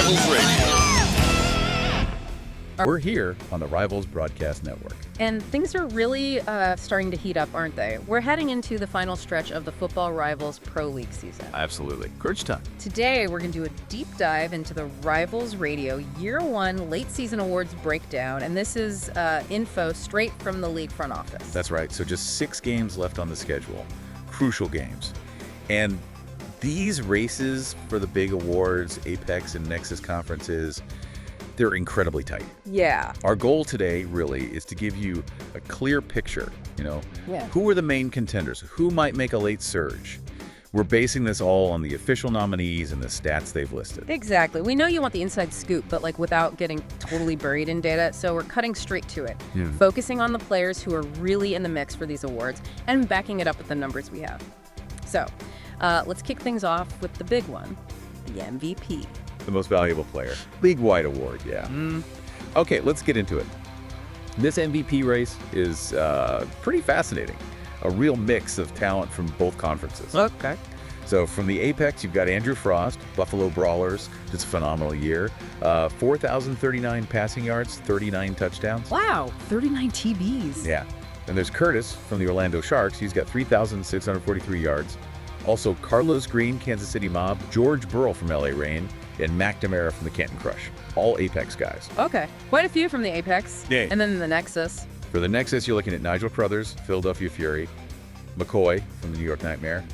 Rivals Radio. We're here on the Rivals Broadcast Network. And things are really starting to heat up, aren't they? We're heading into the final stretch of the Football Rivals Pro League season. Absolutely. Crunch time. Today, we're going to do a deep dive into the Rivals Radio Year 1 Late Season Awards breakdown. And this is info straight from the league front office. That's right. So just 6 games left on the schedule. Crucial games. And these races for the big awards, Apex and Nexus conferences, they're incredibly tight. Yeah. Our goal today really is to give you a clear picture, Yeah. Who are the main contenders? Who might make a late surge? We're basing this all on the official nominees and the stats they've listed. Exactly. We know you want the inside scoop, but without getting totally buried in data, so we're cutting straight to it, focusing on the players who are really in the mix for these awards and backing it up with the numbers we have. So, let's kick things off with the big one, the MVP. The most valuable player. League-wide award, yeah. Okay, let's get into it. This MVP race is pretty fascinating. A real mix of talent from both conferences. Okay. So from the Apex, you've got Andrew Frost, Buffalo Brawlers, just a phenomenal year. 4,039 passing yards, 39 touchdowns. Wow, 39 TBs. Yeah. And there's Curtis from the Orlando Sharks. He's got 3,643 yards. Also, Carlos Green, Kansas City Mob, George Burrell from LA Reign, and McNamara from the Canton Crush. All Apex guys. Okay, quite a few from the Apex. Yeah. And then the Nexus. For the Nexus, you're looking at Nigel Crothers, Philadelphia Fury, McCoy from the New York Nightmare,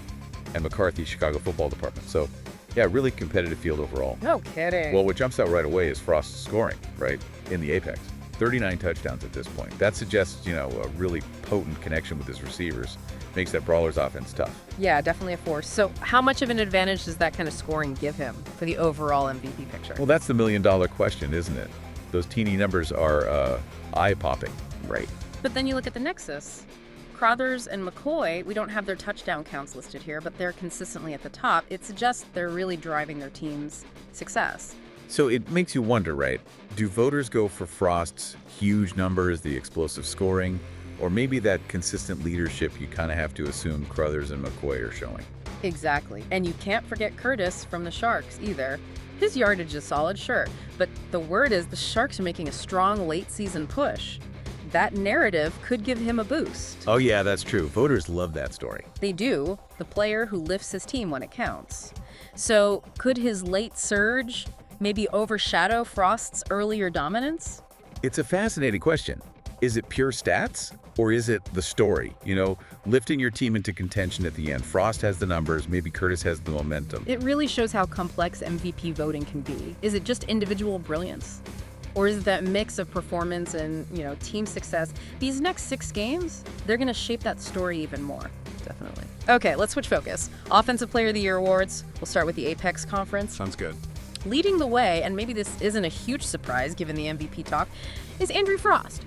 and McCarthy, Chicago Football Department. So, yeah, really competitive field overall. No kidding. Well, what jumps out right away is Frost's scoring, right, in the Apex. 39 touchdowns at this point. That suggests, a really potent connection with his receivers. Makes that Brawlers offense tough. Yeah, definitely a force. So how much of an advantage does that kind of scoring give him for the overall MVP picture? Well, that's the million-dollar question, isn't it? Those teeny numbers are eye-popping. Right. But then you look at the Nexus. Crothers and McCoy, we don't have their touchdown counts listed here, but they're consistently at the top. It suggests they're really driving their team's success. So it makes you wonder, right? Do voters go for Frost's huge numbers, the explosive scoring, or maybe that consistent leadership you kind of have to assume Crothers and McCoy are showing? Exactly. And you can't forget Curtis from the Sharks either. His yardage is solid, sure, but the word is the Sharks are making a strong late-season push. That narrative could give him a boost. Oh yeah, that's true. Voters love that story. They do, the player who lifts his team when it counts. So could his late surge maybe overshadow Frost's earlier dominance? It's a fascinating question. Is it pure stats or is it the story? Lifting your team into contention at the end. Frost has the numbers, maybe Curtis has the momentum. It really shows how complex MVP voting can be. Is it just individual brilliance? Or is it that mix of performance and, team success? These next 6 games, they're going to shape that story even more. Definitely. Okay, let's switch focus. Offensive Player of the Year awards. We'll start with the Apex Conference. Sounds good. Leading the way, and maybe this isn't a huge surprise given the MVP talk, is Andrew Frost.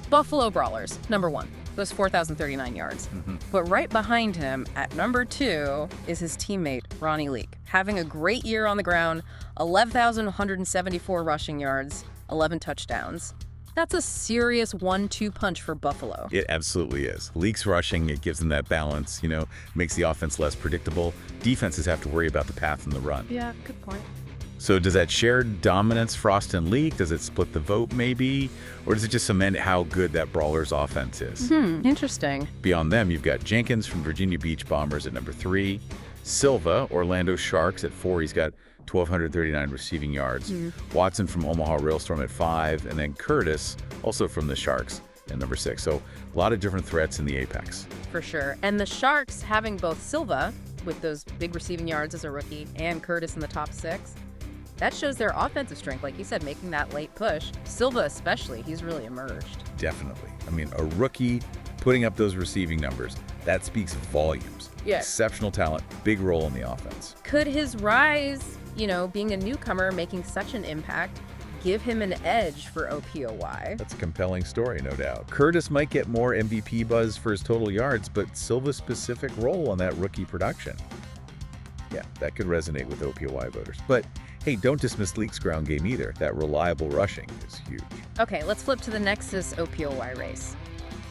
Buffalo Brawlers, number 1. Those 4,039 yards. But right behind him, at number 2, is his teammate, Ronnie Leake, having a great year on the ground, 11,174 rushing yards, 11 touchdowns. That's a serious 1-2 punch for Buffalo. It absolutely is. Leake's rushing, it gives them that balance, makes the offense less predictable. Defenses have to worry about the path and the run. Yeah, good point. So does that shared dominance, Frost and Leake, does it split the vote maybe? Or does it just cement how good that Brawlers offense is? Interesting. Beyond them, you've got Jenkins from Virginia Beach Bombers at number 3. Silva, Orlando Sharks at 4. He's got 1,239 receiving yards. Watson from Omaha Railstorm at 5. And then Curtis, also from the Sharks, at number 6. So a lot of different threats in the Apex. For sure. And the Sharks having both Silva, with those big receiving yards as a rookie, and Curtis in the top 6, that shows their offensive strength, like you said, making that late push. Silva especially, he's really emerged. Definitely. I mean, a rookie putting up those receiving numbers, that speaks volumes. Yeah. Exceptional talent, big role in the offense. Could his rise, being a newcomer, making such an impact, give him an edge for OPOY? That's a compelling story, no doubt. Curtis might get more MVP buzz for his total yards, but Silva's specific role on that rookie production, yeah, that could resonate with OPOY voters. But hey, don't dismiss Leake's ground game either. That reliable rushing is huge. Okay, let's flip to the Nexus OPOY race.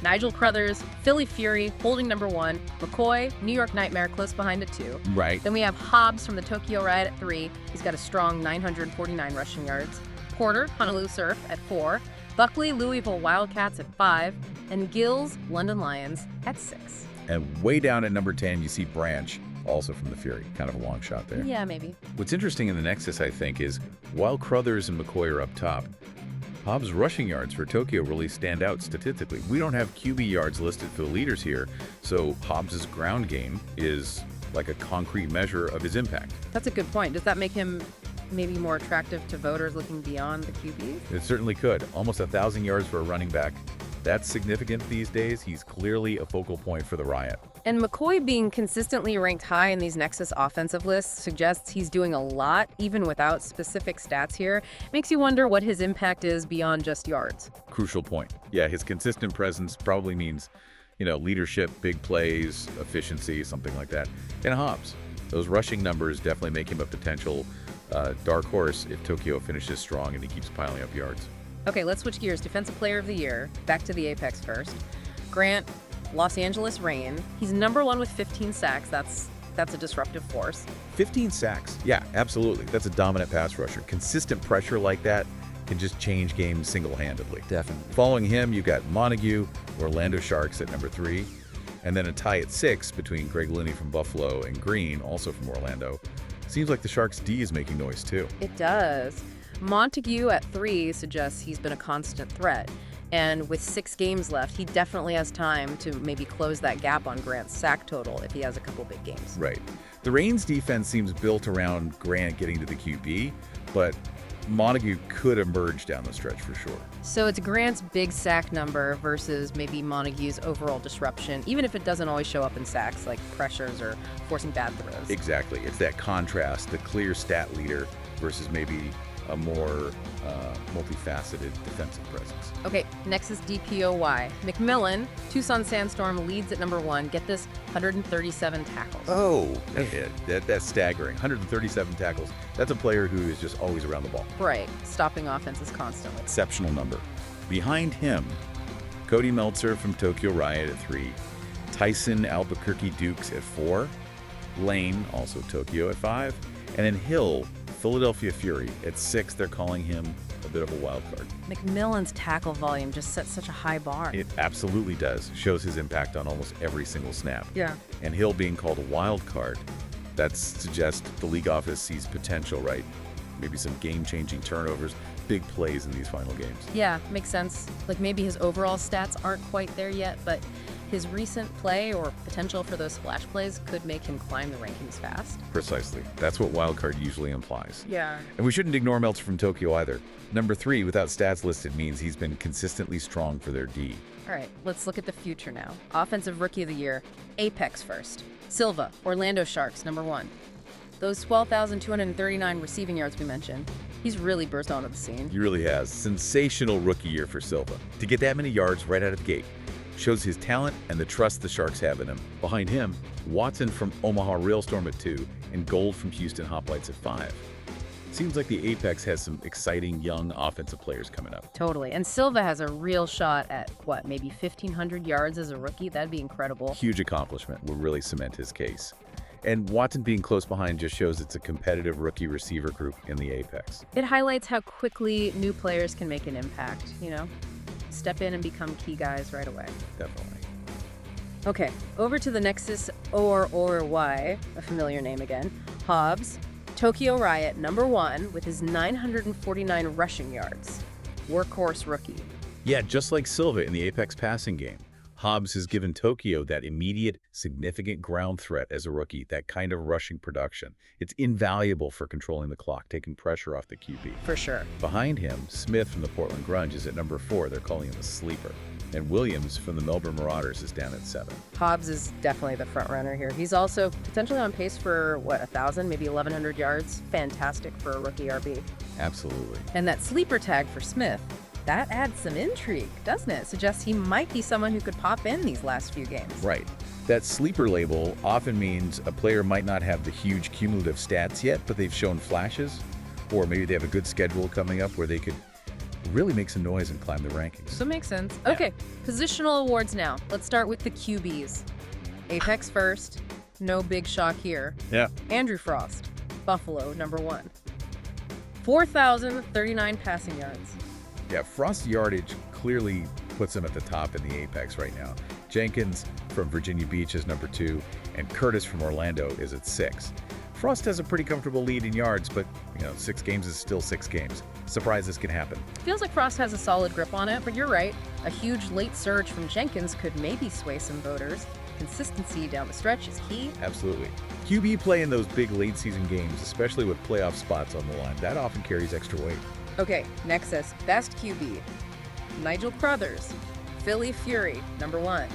Nigel Crothers, Philly Fury, holding number 1. McCoy, New York Nightmare, close behind at 2. Right. Then we have Hobbs from the Tokyo Riot at 3. He's got a strong 949 rushing yards. Porter, Honolulu Surf at 4. Buckley, Louisville Wildcats at 5. And Gills, London Lions at 6. And way down at number 10, you see Branch, also from the Fury. Kind of a long shot there. Yeah, maybe. What's interesting in the Nexus, I think, is while Crothers and McCoy are up top, Hobbs' rushing yards for Tokyo really stand out statistically. We don't have QB yards listed for the leaders here, so Hobbs' ground game is like a concrete measure of his impact. That's a good point. Does that make him maybe more attractive to voters looking beyond the QBs? It certainly could. Almost 1,000 yards for a running back. That's significant these days. He's clearly a focal point for the Riot. And McCoy being consistently ranked high in these Nexus offensive lists suggests he's doing a lot, even without specific stats here. Makes you wonder what his impact is beyond just yards. Crucial point. Yeah, his consistent presence probably means, leadership, big plays, efficiency, something like that. And Hobbs, those rushing numbers definitely make him a potential dark horse if Tokyo finishes strong and he keeps piling up yards. Okay, let's switch gears. Defensive Player of the Year. Back to the Apex first. Grant, Los Angeles Reign. He's number 1 with 15 sacks. That's a disruptive force. 15 sacks. Yeah, absolutely. That's a dominant pass rusher. Consistent pressure like that can just change games single-handedly. Definitely. Following him, you've got Montague, Orlando Sharks at number 3, and then a tie at 6 between Greg Linney from Buffalo and Green, also from Orlando. Seems like the Sharks' D is making noise too. It does. Montague at 3 suggests he's been a constant threat. And with 6 games left, he definitely has time to maybe close that gap on Grant's sack total if he has a couple big games. Right. The Reign's defense seems built around Grant getting to the QB, but Montague could emerge down the stretch for sure. So it's Grant's big sack number versus maybe Montague's overall disruption, even if it doesn't always show up in sacks like pressures or forcing bad throws. Exactly. It's that contrast, the clear stat leader versus maybe a more multifaceted defensive presence. Okay, next is DPOY. McMillan, Tucson Sandstorm, leads at number 1. Get this, 137 tackles. Oh, that's staggering. 137 tackles. That's a player who is just always around the ball. Right, stopping offenses constantly. Exceptional number. Behind him, Cody Meltzer from Tokyo Riot at 3, Tyson Albuquerque Dukes at 4, Lane, also Tokyo, at 5, and then Hill, Philadelphia Fury at 6. They're calling him a bit of a wild card. McMillan's tackle volume just sets such a high bar. It absolutely does. Shows his impact on almost every single snap. Yeah. And Hill being called a wild card, that suggests the league office sees potential, right? Maybe some game-changing turnovers, big plays in these final games. Yeah, makes sense. Like maybe his overall stats aren't quite there yet, but his recent play or potential for those splash plays could make him climb the rankings fast. Precisely. That's what wild card usually implies. Yeah. And we shouldn't ignore Meltzer from Tokyo either. Number 3, without stats listed, means he's been consistently strong for their D. All right, let's look at the future now. Offensive Rookie of the Year, Apex first. Silva, Orlando Sharks, number 1. Those 12,239 receiving yards we mentioned, he's really burst onto the scene. He really has. Sensational rookie year for Silva. To get that many yards right out of the gate shows his talent and the trust the Sharks have in him. Behind him, Watson from Omaha Railstorm at 2 and Gold from Houston Hoplites at 5. Seems like the Apex has some exciting young offensive players coming up. Totally. And Silva has a real shot at, maybe 1,500 yards as a rookie? That'd be incredible. Huge accomplishment will really cement his case. And Watson being close behind just shows it's a competitive rookie receiver group in the Apex. It highlights how quickly new players can make an impact, Step in and become key guys right away. Definitely. Okay, over to the Nexus or Y, a familiar name again. Hobbs, Tokyo Riot, number 1, with his 949 rushing yards. Workhorse rookie. Yeah, just like Silva in the Apex passing game, Hobbs has given Tokyo that immediate, significant ground threat as a rookie, that kind of rushing production. It's invaluable for controlling the clock, taking pressure off the QB. For sure. Behind him, Smith from the Portland Grunge is at number 4. They're calling him a sleeper. And Williams from the Melbourne Marauders is down at 7. Hobbs is definitely the front runner here. He's also potentially on pace for, 1,000, maybe 1,100 yards. Fantastic for a rookie RB. Absolutely. And that sleeper tag for Smith, that adds some intrigue, doesn't it? Suggests he might be someone who could pop in these last few games. Right. That sleeper label often means a player might not have the huge cumulative stats yet, but they've shown flashes, or maybe they have a good schedule coming up where they could really make some noise and climb the rankings. So it makes sense. Okay, positional awards now. Let's start with the QBs. Apex first. No big shock here. Yeah. Andrew Frost, Buffalo, number 1. 4,039 passing yards. Yeah, Frost's yardage clearly puts him at the top in the Apex right now. Jenkins from Virginia Beach is number 2, and Curtis from Orlando is at 6. Frost has a pretty comfortable lead in yards, but 6 games is still 6 games. Surprises can happen. Feels like Frost has a solid grip on it, but you're right. A huge late surge from Jenkins could maybe sway some voters. Consistency down the stretch is key. Absolutely. QB play in those big late season games, especially with playoff spots on the line, that often carries extra weight. Okay, Nexus, best QB. Nigel Crothers, Philly Fury, number 1.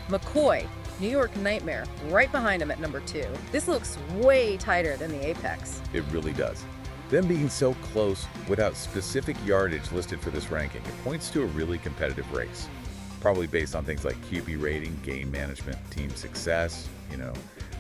McCoy, New York Nightmare, right behind him at number 2. This looks way tighter than the Apex. It really does. Them being so close without specific yardage listed for this ranking, it points to a really competitive race. Probably based on things like QB rating, game management, team success.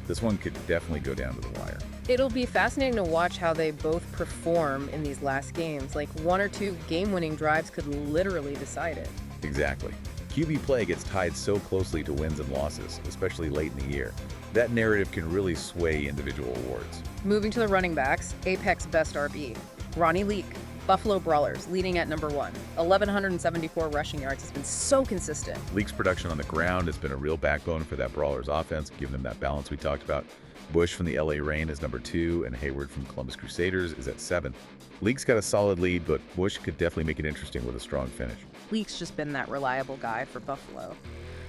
This one could definitely go down to the wire. It'll be fascinating to watch how they both perform in these last games. Like 1 or 2 game-winning drives could literally decide it. Exactly. QB play gets tied so closely to wins and losses, especially late in the year. That narrative can really sway individual awards. Moving to the running backs, Apex best RB. Ronnie Leak, Buffalo Brawlers, leading at number 1. 1,174 rushing yards has been so consistent. Leak's production on the ground has been a real backbone for that Brawlers offense, giving them that balance we talked about. Bush from the LA Reign is number 2, and Hayward from Columbus Crusaders is at 7. Leak's got a solid lead, but Bush could definitely make it interesting with a strong finish. Leak's just been that reliable guy for Buffalo.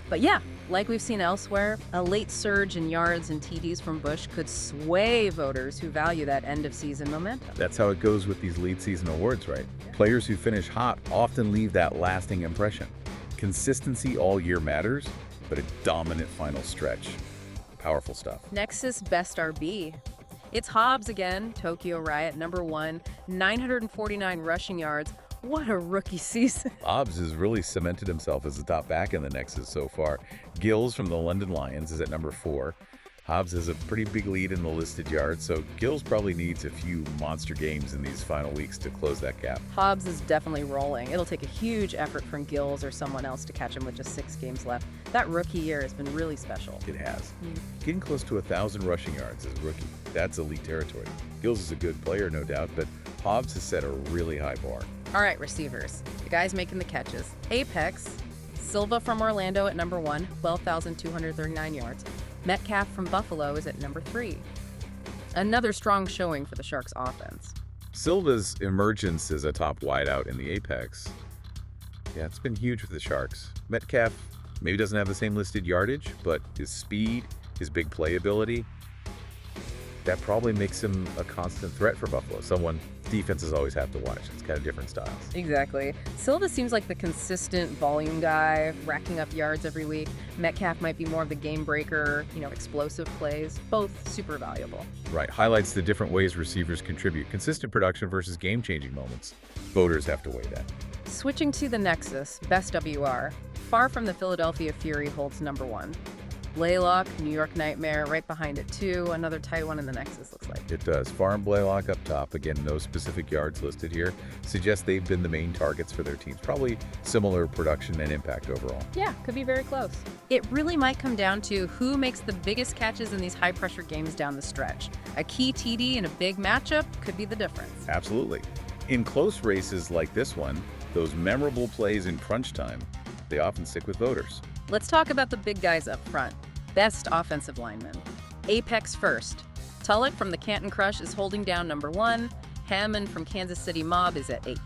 But yeah, like we've seen elsewhere, a late surge in yards and TDs from Bush could sway voters who value that end-of-season momentum. That's how it goes with these lead season awards, right? Players who finish hot often leave that lasting impression. Consistency all year matters, but a dominant final stretch. Powerful stuff. Nexus best RB. It's Hobbs again, Tokyo Riot, number 1, 949 rushing yards. What a rookie season. Hobbs has really cemented himself as the top back in the Nexus so far. Gills from the London Lions is at number 4. Hobbs has a pretty big lead in the listed yards, so Gills probably needs a few monster games in these final weeks to close that gap. Hobbs is definitely rolling. It'll take a huge effort from Gills or someone else to catch him with just 6 games left. That rookie year has been really special. It has. Getting close to 1,000 rushing yards as a rookie, that's elite territory. Gills is a good player, no doubt, but Hobbs has set a really high bar. All right, receivers. The guys making the catches. Apex, Silva from Orlando at number 1, 12,239 yards. Metcalf from Buffalo is at number 3. Another strong showing for the Sharks offense. Silva's emergence as a top wideout in the Apex, it's been huge for the Sharks. Metcalf maybe doesn't have the same listed yardage, but his speed, his big playability, that probably makes him a constant threat for Buffalo. Someone defenses always have to watch. It's kind of different styles. Exactly. Silva seems like the consistent volume guy, racking up yards every week. Metcalf might be more of the game breaker, explosive plays. Both super valuable. Right. Highlights the different ways receivers contribute. Consistent production versus game-changing moments. Voters have to weigh that. Switching to the Nexus, best WR. Far from the Philadelphia Fury holds number 1. Blaylock, New York Nightmare, right behind it too. Another tight one in the Nexus, looks like. It does. Farr and Blaylock up top. Again, no specific yards listed here. Suggests they've been the main targets for their teams. Probably similar production and impact overall. Yeah, could be very close. It really might come down to who makes the biggest catches in these high-pressure games down the stretch. A key TD in a big matchup could be the difference. Absolutely. In close races like this one, those memorable plays in crunch time, they often stick with voters. Let's talk about the big guys up front. Best offensive lineman. Apex first. Tulloch from the Canton Crush is holding down number 1. Hammond from Kansas City Mob is at 8.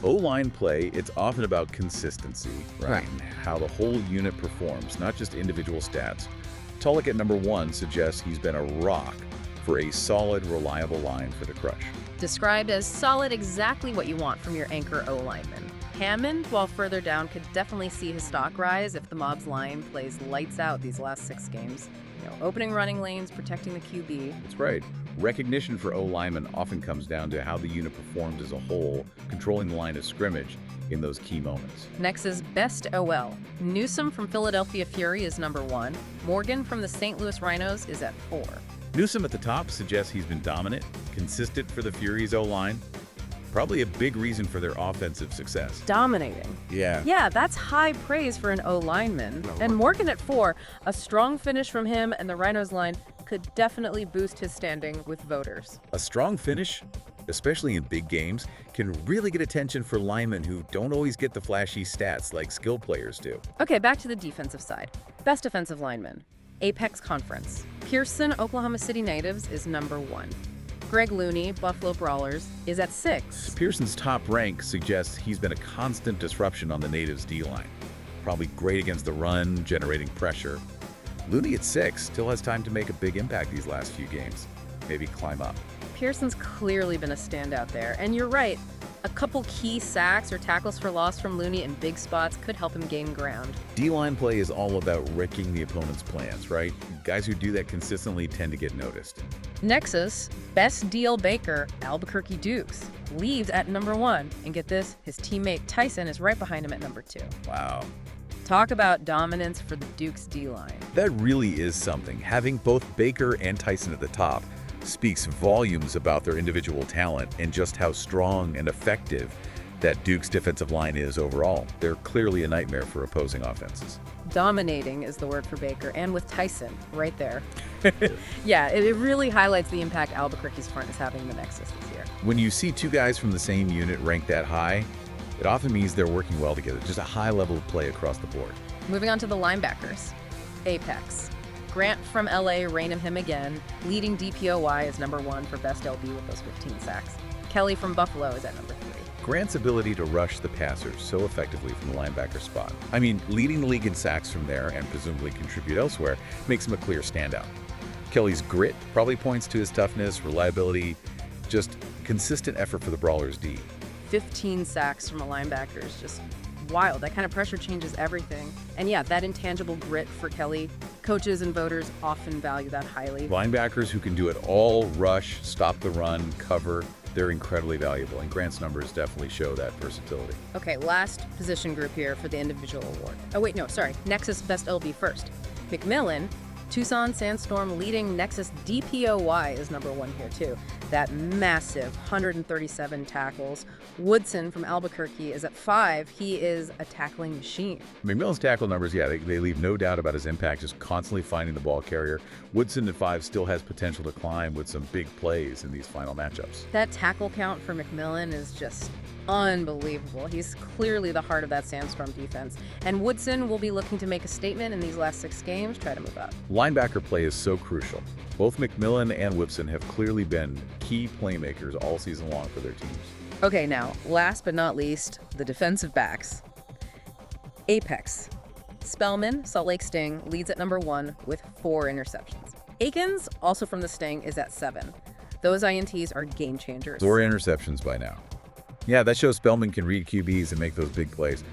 O-line play, it's often about consistency, right? And how the whole unit performs, not just individual stats. Tulloch at number 1 suggests he's been a rock for a solid, reliable line for the Crush. Described as solid, exactly what you want from your anchor O-lineman. Hammond, while further down, could definitely see his stock rise if the Mob's line plays lights out these last 6 games. Opening running lanes, protecting the QB. That's right. Recognition for O-linemen often comes down to how the unit performs as a whole, controlling the line of scrimmage in those key moments. Nexus best OL. Newsom from Philadelphia Fury is number 1. Morgan from the St. Louis Rhinos is at 4. Newsom at the top suggests he's been dominant, consistent for the Fury's O-line. Probably a big reason for their offensive success. Dominating. Yeah. Yeah, that's high praise for an O lineman. And Morgan at 4, a strong finish from him and the Rhinos line could definitely boost his standing with voters. A strong finish, especially in big games, can really get attention for linemen who don't always get the flashy stats like skill players do. Okay, back to the defensive side. Best defensive lineman. Apex Conference. Pearson, Oklahoma City Natives is number 1. Greg Looney, Buffalo Brawlers, is at 6. Pearson's top rank suggests he's been a constant disruption on the Natives' D-line. Probably great against the run, generating pressure. Looney at 6 still has time to make a big impact these last few games. Maybe climb up. Pearson's clearly been a standout there. And you're right, a couple key sacks or tackles for loss from Looney in big spots could help him gain ground. D-line play is all about wrecking the opponent's plans, right? Guys who do that consistently tend to get noticed. Nexus, Best Deal Baker, Albuquerque Dukes, leads at number 1. And get this, his teammate Tyson is right behind him at number 2. Wow. Talk about dominance for the Dukes D-line. That really is something. Having both Baker and Tyson at the top speaks volumes about their individual talent and just how strong and effective that Duke's defensive line is overall. They're clearly a nightmare for opposing offenses. Dominating is the word for Baker, and with Tyson right there. Yeah, it really highlights the impact Albuquerque's front is having in the Nexus this year. When you see two guys from the same unit ranked that high, it often means they're working well together. Just a high level of play across the board. Moving on to the linebackers. Apex. Grant from LA, Rainham him again. Leading DPOY is number 1 for best LB with those 15 sacks. Kelly from Buffalo is at number 3. Grant's ability to rush the passer so effectively from the linebacker spot. I mean, leading the league in sacks from there and presumably contribute elsewhere makes him a clear standout. Kelly's grit probably points to his toughness, reliability, just consistent effort for the Brawlers D. 15 sacks from a linebacker is just wild. That kind of pressure changes everything. And yeah, that intangible grit for Kelly, coaches and voters often value that highly. Linebackers who can do it all, rush, stop the run, cover, they're incredibly valuable, and Grant's numbers definitely show that versatility. Okay, last position group here for the individual award. Oh wait, no, sorry. Nexus Best LB first. McMillan, Tucson Sandstorm leading Nexus DPOY is number 1 here too. That massive 137 tackles. Woodson from Albuquerque is at 5. He is a tackling machine. McMillan's tackle numbers, yeah, they leave no doubt about his impact, just constantly finding the ball carrier. Woodson at 5 still has potential to climb with some big plays in these final matchups. That tackle count for McMillan is just unbelievable. He's clearly the heart of that Sandstorm defense. And Woodson will be looking to make a statement in these last 6 games, try to move up. Linebacker play is so crucial. Both McMillan and Whipson have clearly been key playmakers all season long for their teams. Okay, now, last but not least, the defensive backs. Apex. Spellman, Salt Lake Sting, leads at number 1 with 4 interceptions. Akins, also from the Sting, is at 7. Those INTs are game changers. 4 interceptions by now. Yeah, that shows Spellman can read QBs and make those big plays.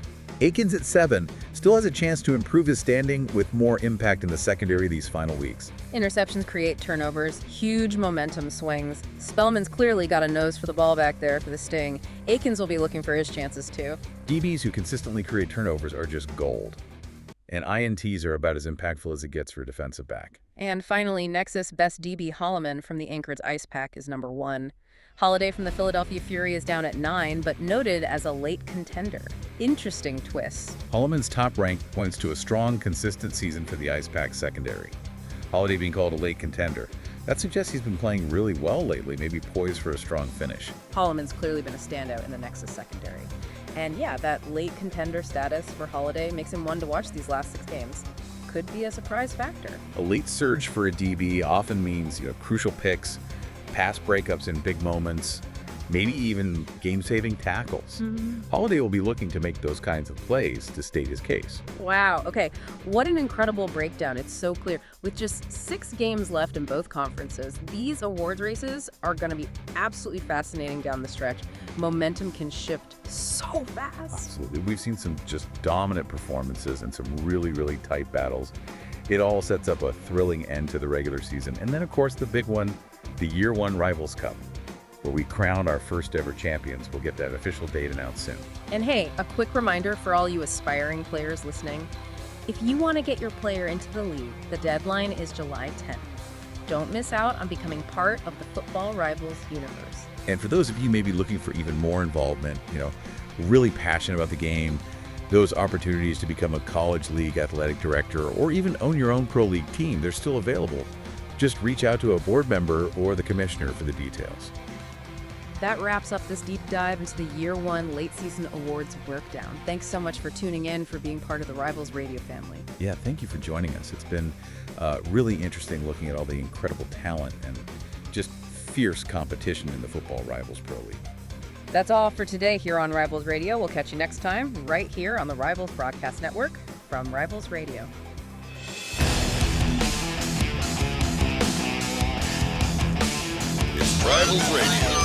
Akins at 7 still has a chance to improve his standing with more impact in the secondary these final weeks. Interceptions create turnovers, huge momentum swings. Spellman's clearly got a nose for the ball back there for the Sting. Akins will be looking for his chances too. DBs who consistently create turnovers are just gold. And INTs are about as impactful as it gets for a defensive back. And finally, Nexus Best DB Holloman from the Anchorage Ice Pack is number 1. Holiday from the Philadelphia Fury is down at 9, but noted as a late contender. Interesting twist. Holloman's top rank points to a strong, consistent season for the Ice Pack secondary. Holiday being called a late contender. That suggests he's been playing really well lately, maybe poised for a strong finish. Holloman's clearly been a standout in the Nexus secondary. And yeah, that late contender status for Holiday makes him one to watch these last 6 games. Could be a surprise factor. A late surge for a DB often means crucial picks, pass breakups in big moments, maybe even game-saving tackles. Holiday will be looking to make those kinds of plays to state his case. Wow, okay. What an incredible breakdown. It's so clear. With just 6 games left in both conferences, these awards races are going to be absolutely fascinating down the stretch. Momentum can shift so fast. Absolutely. We've seen some just dominant performances and some really, really tight battles. It all sets up a thrilling end to the regular season. And then, of course, the big one, the Year 1 Rivals Cup, where we crown our first ever champions. We'll get that official date announced soon. And hey, a quick reminder for all you aspiring players listening. If you want to get your player into the league, the deadline is July 10th. Don't miss out on becoming part of the Football Rivals universe. And for those of you maybe looking for even more involvement, really passionate about the game, those opportunities to become a college league athletic director or even own your own pro league team, they're still available. Just reach out to a board member or the commissioner for the details. That wraps up this deep dive into the Year 1 Late Season Awards workdown. Thanks so much for tuning in, for being part of the Rivals Radio family. Yeah, thank you for joining us. It's been really interesting looking at all the incredible talent and just fierce competition in the Football Rivals Pro League. That's all for today here on Rivals Radio. We'll catch you next time right here on the Rivals Broadcast Network from Rivals Radio. It's Rivals Radio.